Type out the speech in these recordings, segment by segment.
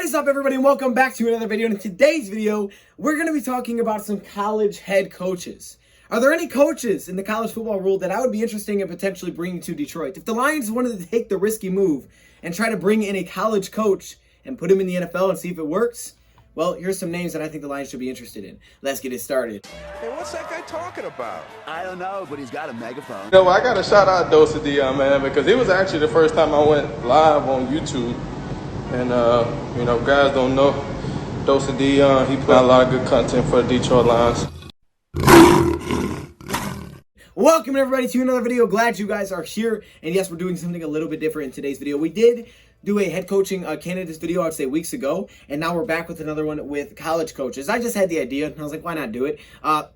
What is up, everybody, and welcome back to another video. In today's video, we're going to be talking about some college head coaches. Are there any coaches in the college football world that I would be interested in potentially bringing to Detroit? If the Lions wanted to take the risky move and try to bring in a college coach and put him in the NFL and see if it works, well, here's some names that I think the Lions should be interested in. Let's get it started. Hey, what's that guy talking about? I don't know, but he's got a megaphone. You know, I got to shout out DoseOfDion, man, because it was actually the first time I went live on YouTube. And, you know, guys don't know DoseOfDion. He put out a lot of good content for the Detroit Lions. Welcome, everybody, to another video. Glad you guys are here. And yes, we're doing something a little bit different in today's video. We did do a head coaching candidates video, I would say weeks ago, and now we're back with another one with college coaches. I just had the idea, and I was like, why not do it?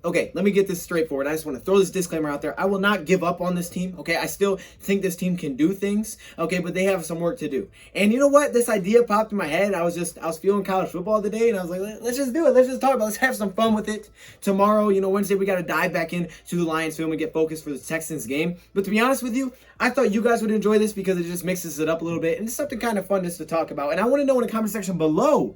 Okay, let me get this straightforward. I just want to throw this disclaimer out there. I will not give up on this team, okay? I still think this team can do things, okay, but they have some work to do. And you know what? This idea popped in my head. I was feeling college football today, and I was like, let's just do it. Let's just talk about it. Let's have some fun with it. Tomorrow, you know, Wednesday, we got to dive back into the Lions film and get focused for the Texans game. But to be honest with you, I thought you guys would enjoy this because it just mixes it up a little bit, and it's something kind of fun just to talk about. And I want to know in the comment section below,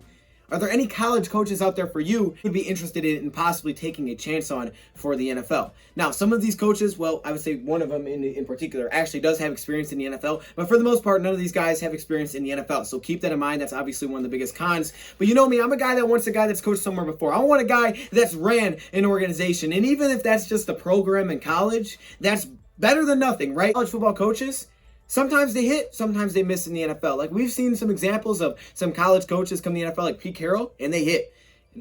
are there any college coaches out there for you who would be interested in possibly taking a chance on for the NFL? Now, some of these coaches, well, I would say one of them in particular actually does have experience in the NFL, but for the most part, none of these guys have experience in the NFL. So keep that in mind. That's obviously one of the biggest cons. But you know me, I'm a guy that wants a guy that's coached somewhere before. I want a guy that's ran an organization. And even if that's just a program in college, that's better than nothing, right? College football coaches, sometimes they hit, sometimes they miss in the NFL. Like, we've seen some examples of some college coaches come to the NFL, like Pete Carroll, and they hit.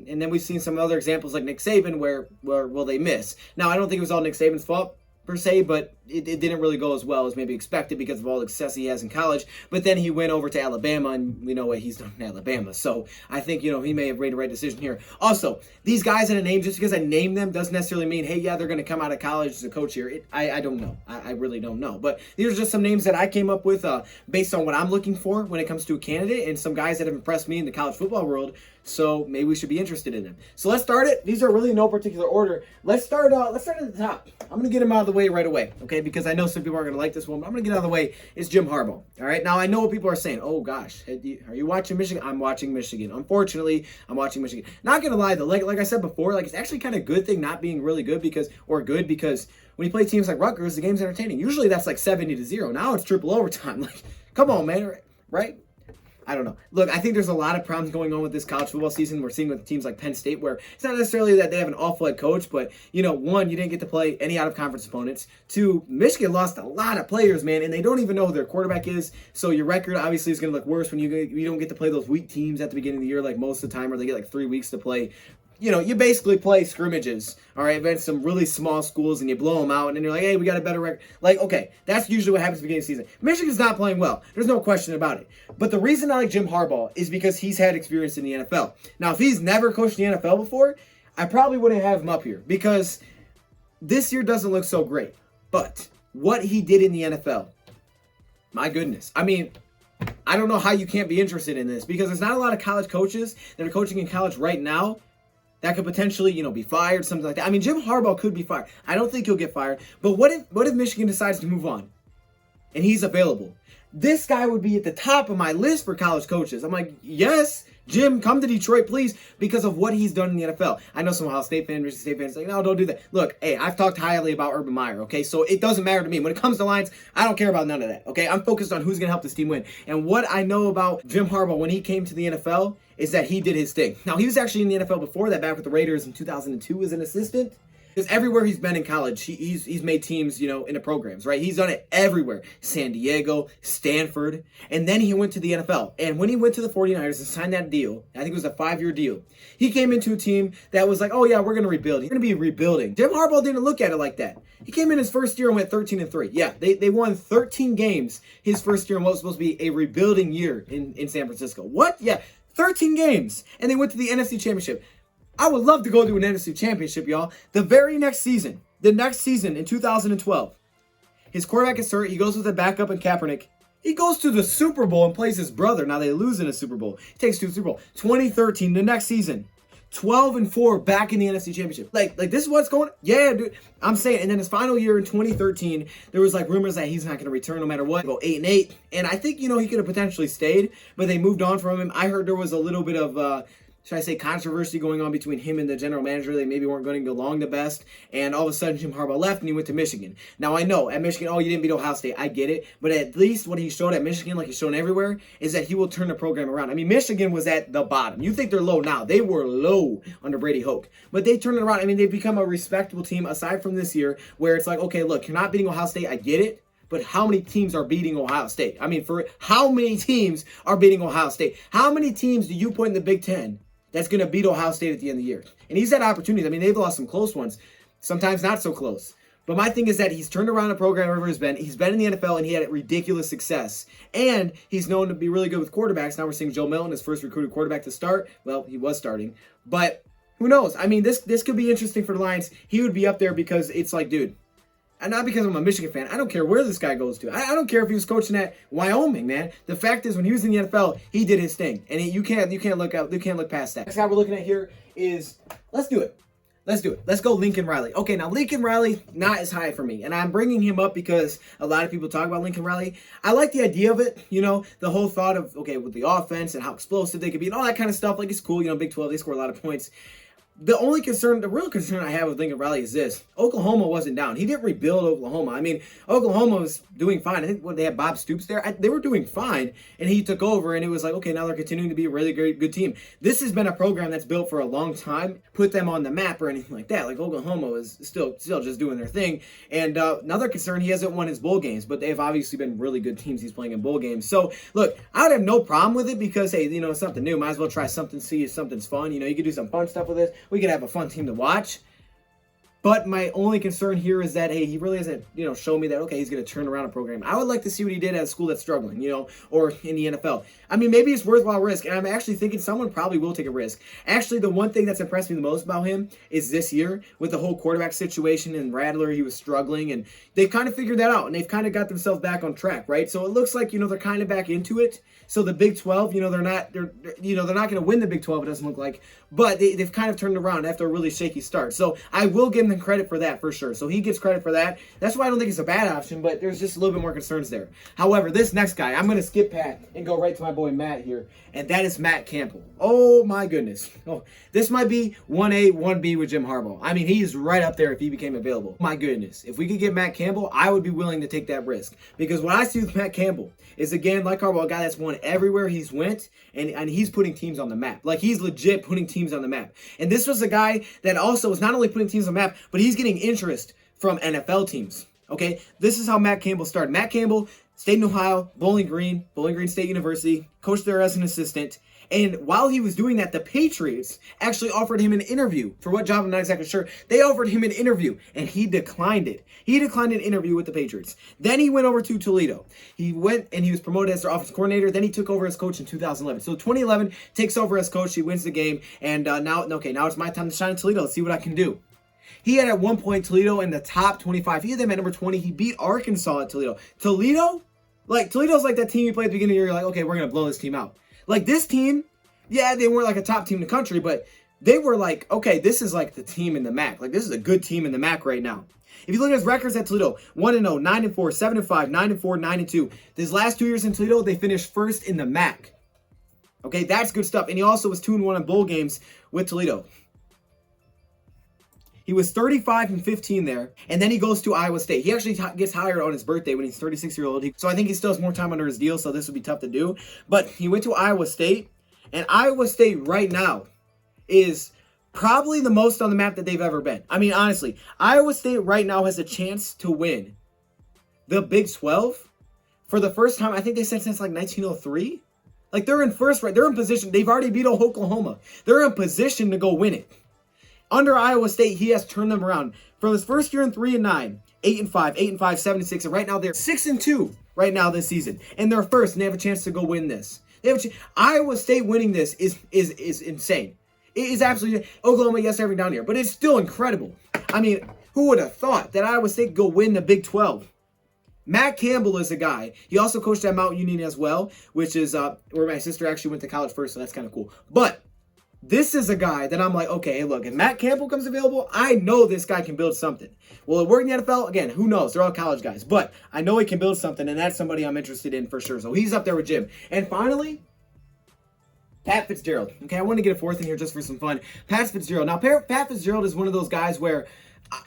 And then we've seen some other examples like Nick Saban where they miss. Now, I don't think it was all Nick Saban's fault, per se, but it didn't really go as well as maybe expected because of all the success he has in college. But then he went over to Alabama, and we know what he's done in Alabama. So I think, you know, he may have made the right decision here. Also, these guys in a name, just because I name them doesn't necessarily mean, hey, yeah, they're going to come out of college as a coach here. I don't know. I really don't know. But these are just some names that I came up with based on what I'm looking for when it comes to a candidate, and some guys that have impressed me in the college football world. So maybe we should be interested in them. So let's start it. These are really in no particular order. Let's start at the top. I'm going to get them out of the way right away, okay? Because I know some people aren't going to like this one, but I'm going to get out of the way. It's Jim Harbaugh, all right? Now, I know what people are saying. Oh, gosh, are you watching Michigan? I'm watching Michigan. Unfortunately, I'm watching Michigan. Not going to lie, though. Like I said before, like, it's actually kind of a good thing not being really good because when you play teams like Rutgers, the game's entertaining. Usually that's like 70-0. Now it's triple overtime. Like, come on, man, right? I don't know. Look, I think there's a lot of problems going on with this college football season. We're seeing with teams like Penn State, where it's not necessarily that they have an awful head coach, but, you know, one, you didn't get to play any out-of-conference opponents. Two, Michigan lost a lot of players, man, and they don't even know who their quarterback is. So your record obviously is going to look worse when you don't get to play those weak teams at the beginning of the year, like most of the time, where they get like 3 weeks to play. You know, you basically play scrimmages, all right, against some really small schools, and you blow them out, and then you're like, hey, we got a better record. Like, okay, that's usually what happens at the beginning of the season. Michigan's not playing well. There's no question about it. But the reason I like Jim Harbaugh is because he's had experience in the NFL. Now, if he's never coached in the NFL before, I probably wouldn't have him up here because this year doesn't look so great. But what he did in the NFL, my goodness. I mean, I don't know how you can't be interested in this because there's not a lot of college coaches that are coaching in college right now that could potentially, you know, be fired, something like that. I mean, Jim Harbaugh could be fired. I don't think he'll get fired. But what if Michigan decides to move on and he's available? This guy would be at the top of my list for college coaches. I'm like, yes, Jim, come to Detroit, please, because of what he's done in the NFL. I know some Ohio State fans, Michigan State fans, like, no, don't do that. Look, hey, I've talked highly about Urban Meyer, okay? So it doesn't matter to me. When it comes to Lions, I don't care about none of that, okay? I'm focused on who's going to help this team win. And what I know about Jim Harbaugh when he came to the NFL is that he did his thing. Now, he was actually in the NFL before that, back with the Raiders in 2002 as an assistant. Because everywhere he's been in college, he's made teams, you know, in the programs, right? He's done it everywhere. San Diego, Stanford, and then he went to the NFL. And when he went to the 49ers and signed that deal, I think it was a 5-year deal, he came into a team that was like, oh yeah, we're going to rebuild. You're going to be rebuilding. Jim Harbaugh didn't look at it like that. He came in his first year and went 13-3. Yeah, they won 13 games his first year in what was supposed to be a rebuilding year in San Francisco. What? Yeah, 13 games. And they went to the NFC Championship. I would love to go to an NFC Championship, y'all. The next season in 2012, his quarterback is hurt. He goes with a backup in Kaepernick. He goes to the Super Bowl and plays his brother. Now they lose in a Super Bowl. He takes to the Super Bowl. 2013, the next season. 12-4 back in the NFC Championship. Like this is what's going on. Yeah, dude. I'm saying, and then his final year in 2013, there was like rumors that he's not going to return no matter what. Go 8-8, and I think, you know, he could have potentially stayed, but they moved on from him. I heard there was a little bit of should I say controversy going on between him and the general manager. They maybe weren't going to get along the best, and all of a sudden Jim Harbaugh left and he went to Michigan. Now I know at Michigan, oh, you didn't beat Ohio State, I get it, but at least what he showed at Michigan, like he's shown everywhere, is that he will turn the program around. I mean, Michigan was at the bottom. You think they're low now? They were low under Brady Hoke, but they turned it around. I mean, they've become a respectable team aside from this year, where it's like, okay, look, you're not beating Ohio State, I get it. But how many teams are beating Ohio State? I mean, for how many teams are beating Ohio State? How many teams do you put in the Big Ten that's going to beat Ohio State at the end of the year? And he's had opportunities. I mean, they've lost some close ones, sometimes not so close. But my thing is that he's turned around a program wherever he's been. He's been in the NFL, and he had ridiculous success. And he's known to be really good with quarterbacks. Now we're seeing Joe Milton, his first recruited quarterback to start. Well, he was starting. But who knows? I mean, this could be interesting for the Lions. He would be up there because it's like, dude, and not because I'm a Michigan fan. I don't care where this guy goes to. I don't care if he was coaching at Wyoming, man. The fact is, when he was in the NFL, he did his thing, and you can't look past that. Next guy we're looking at here is, let's do it. Let's go Lincoln Riley. Okay, now Lincoln Riley, not as high for me, and I'm bringing him up because a lot of people talk about Lincoln Riley. I like the idea of it, you know, the whole thought of, okay, with the offense and how explosive they could be and all that kind of stuff. Like, it's cool, you know, Big 12, they score a lot of points. The real concern I have with Lincoln Riley is this. Oklahoma wasn't down. He didn't rebuild Oklahoma. I mean, Oklahoma was doing fine. I think when they had Bob Stoops there, they were doing fine. And he took over, and it was like, okay, now they're continuing to be a really good team. This has been a program that's built for a long time. Put them on the map or anything like that. Like, Oklahoma is still just doing their thing. And another concern, he hasn't won his bowl games, but they've obviously been really good teams he's playing in bowl games. So, look, I would have no problem with it because, hey, you know, it's something new. Might as well try something, see if something's fun. You know, you could do some fun stuff with it. We could have a fun team to watch. But my only concern here is that, hey, he really hasn't, you know, shown me that, okay, he's going to turn around a program. I would like to see what he did at a school that's struggling, you know, or in the NFL. I mean, maybe it's worthwhile risk, and I'm actually thinking someone probably will take a risk. Actually, the one thing that's impressed me the most about him is this year with the whole quarterback situation, and Rattler, he was struggling, and they've kind of figured that out, and they've kind of got themselves back on track, right? So it looks like, you know, they're kind of back into it. So the Big 12, you know, they're not going to win the Big 12, it doesn't look like, but they've kind of turned around after a really shaky start. So I will give them credit for that, for sure. So he gets credit for that. That's why I don't think it's a bad option, but there's just a little bit more concerns there. However, this next guy, I'm going to skip Pat and go right to my boy Matt here, and that is Matt Campbell. Oh, my goodness. Oh, this might be 1A, 1B with Jim Harbaugh. I mean, he's right up there if he became available. My goodness. If we could get Matt Campbell, I would be willing to take that risk. Because what I see with Matt Campbell is, again, like Harbaugh, a guy that's won everywhere he's went, and he's putting teams on the map. Like, he's legit putting teams on the map. And this was a guy that also was not only putting teams on the map, but he's getting interest from NFL teams. Okay? This is how Matt Campbell started. Matt Campbell stayed in Ohio, Bowling Green State University, coached there as an assistant. And while he was doing that, the Patriots actually offered him an interview. For what job, I'm not exactly sure. They offered him an interview, and he declined it. He declined an interview with the Patriots. Then he went over to Toledo. He went and he was promoted as their offensive coordinator. Then he took over as coach in 2011. So 2011, takes over as coach. He wins the game. And now it's my time to shine in Toledo. Let's see what I can do. He had at one point Toledo in the top 25. He had them at number 20. He beat Arkansas at Toledo. Toledo's like that team you play at the beginning of the year. You're like, okay, we're going to blow this team out. Like, this team, yeah, they weren't like a top team in the country, but they were like, okay, this is like the team in the MAC. Like, this is a good team in the MAC right now. If you look at his records at Toledo, 1-0, 9-4, 7-5, 9-4, 9-2. His last 2 years in Toledo, they finished first in the MAC. Okay, that's good stuff. And he also was 2-1 in bowl games with Toledo. He was 35-15 there, and then he goes to Iowa State. He actually gets hired on his birthday when he's 36-year-old. So I think he still has more time under his deal, so this would be tough to do. But he went to Iowa State, and Iowa State right now is probably the most on the map that they've ever been. I mean, honestly, Iowa State right now has a chance to win the Big 12 for the first time, I think they said since like 1903. Like, they're in first, right? They're in position. They've already beat Oklahoma. They're in position to go win it. Under Iowa State, he has turned them around. From his first year in 3-9, 8-5, 8-5, 7-6, and right now they're 6-2 right now this season. And they're first, and they have a chance to go win this. Iowa State winning this is insane. It is absolutely Oklahoma, yes, every down here, but it's still incredible. I mean, who would have thought that Iowa State could go win the Big 12? Matt Campbell is a guy. He also coached at Mount Union as well, which is where my sister actually went to college first, so that's kind of cool. But This is a guy that I'm like, okay, hey, look, if Matt Campbell comes available, I know this guy can build something. Will it work in the NFL? Again, who knows? They're all college guys. But I know he can build something, and that's somebody I'm interested in for sure. So he's up there with Jim. And finally, Pat Fitzgerald. Okay, I want to get a fourth in here just for some fun. Pat Fitzgerald. Now, Pat Fitzgerald is one of those guys where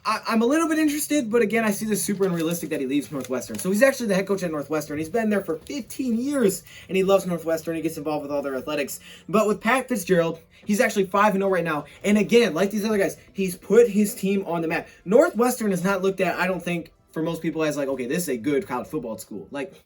I'm a little bit interested, but again, I see this super unrealistic that he leaves Northwestern. So he's actually the head coach at Northwestern. He's been there for 15 years, and he loves Northwestern. He gets involved with all their athletics. But with Pat Fitzgerald, he's actually 5-0 right now. And again, like these other guys, he's put his team on the map. Northwestern is not looked at, I don't think, for most people as like, okay, this is a good college football school. Like,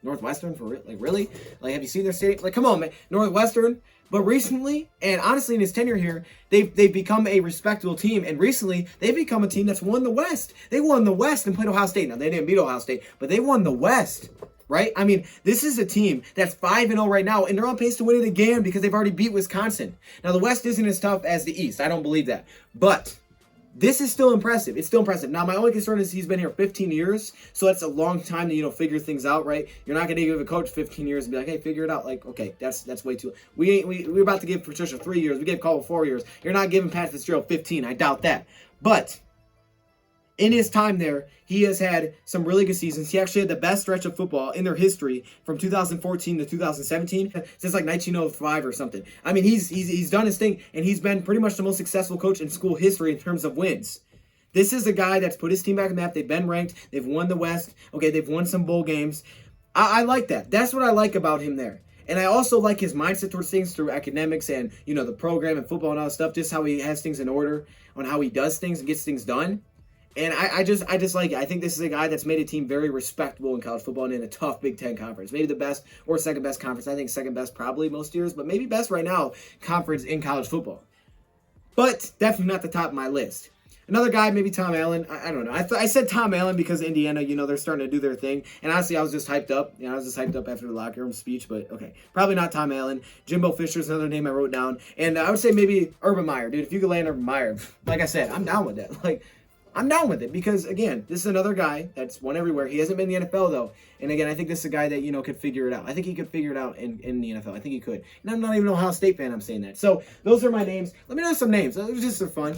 Northwestern, for real? Like, really? Like, have you seen their stadium? Like, come on, man. Northwestern. But recently, and honestly in his tenure here, they've become a respectable team. And recently, they've become a team that's won the West. They won the West and played Ohio State. Now, they didn't beat Ohio State, but they won the West, right? I mean, this is a team that's 5-0 right now, and they're on pace to win it again because they've already beat Wisconsin. Now, the West isn't as tough as the East. I don't believe that. But this is still impressive. It's still impressive. Now, my only concern is he's been here 15 years, so that's a long time to, figure things out, right? You're not going to give a coach 15 years and be like, hey, figure it out. Like, okay, that's way too. We're about to give Patricia 3 years. We gave Caldwell 4 years. You're not giving Pat Fitzgerald 15. I doubt that. But in his time there, he has had some really good seasons. He actually had the best stretch of football in their history from 2014 to 2017, since like 1905 or something. I mean, he's done his thing, and he's been pretty much the most successful coach in school history in terms of wins. This is a guy that's put his team back on the map. They've been ranked. They've won the West. Okay, they've won some bowl games. I like that. That's what I like about him there. And I also like his mindset towards things through academics and, the program and football and all that stuff, just how he has things in order on how he does things and gets things done. And I just like it. I think this is a guy that's made a team very respectable in college football and in a tough Big Ten conference. Maybe the best or second best conference. I think second best probably most years, but maybe best right now conference in college football. But definitely not the top of my list. Another guy, maybe Tom Allen. I don't know. I said Tom Allen because Indiana, they're starting to do their thing. And honestly, I was just hyped up. I was just hyped up after the locker room speech. But okay, probably not Tom Allen. Jimbo Fisher's another name I wrote down. And I would say maybe Urban Meyer, dude. If you could land Urban Meyer, like I said, I'm down with that. I'm down with it because, again, this is another guy that's won everywhere. He hasn't been in the NFL, though. And, again, I think this is a guy that, could figure it out. I think he could figure it out in the NFL. I think he could. And I'm not even an Ohio State fan. I'm saying that. So those are my names. Let me know some names. It was just for fun.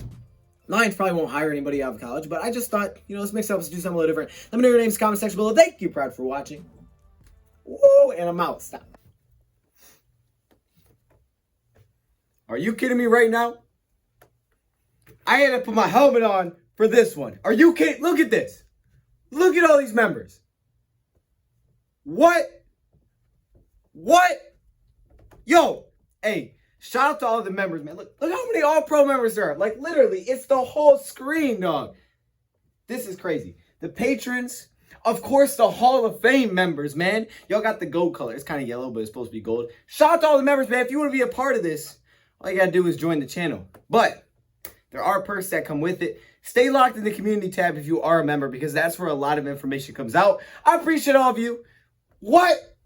Lions probably won't hire anybody out of college, but I just thought, let's mix it up. Let's do something a little different. Let me know your names in the comment section below. Thank you, Proud, for watching. Whoa, and I'm out. Stop. Are you kidding me right now? I had to put my helmet on for this one. Are you kidding? Look at this. Look at all these members. What? Yo, hey, shout out to all the members, man. Look how many All-Pro members there are. Like, literally, it's the whole screen, dog. This is crazy. The patrons, of course, the Hall of Fame members, man. Y'all got the gold color. It's kind of yellow, but it's supposed to be gold. Shout out to all the members, man. If you want to be a part of this, all you got to do is join the channel. But there are perks that come with it. Stay locked in the community tab if you are a member because that's where a lot of information comes out. I appreciate all of you. What?